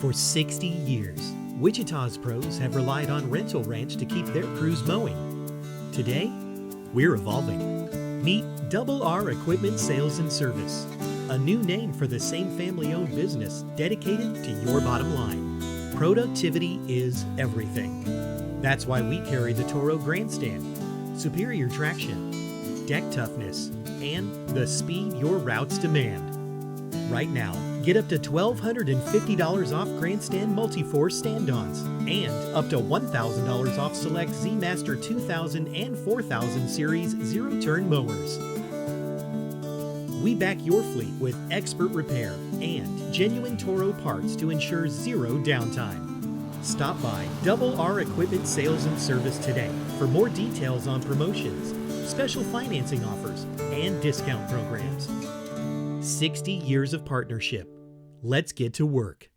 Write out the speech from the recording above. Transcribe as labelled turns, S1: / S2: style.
S1: For 60 years, Wichita's pros have relied on Rental Ranch to keep their crews mowing. Today, we're evolving. Meet Double R Equipment Sales and Service, a new name for the same family-owned business dedicated to your bottom line. Productivity is everything. That's why we carry the Toro GrandStand, superior traction, deck toughness, and the speed your routes demand. Right now, get up to $1,250 off GrandStand multi-force stand-ons and up to $1,000 off select Z-Master 2000 and 4000 series zero-turn mowers. We back your fleet with expert repair and genuine Toro parts to ensure zero downtime. Stop by Double R Equipment Sales and Service today for more details on promotions, special financing offers, and discount programs. 60 years of partnership. Let's get to work.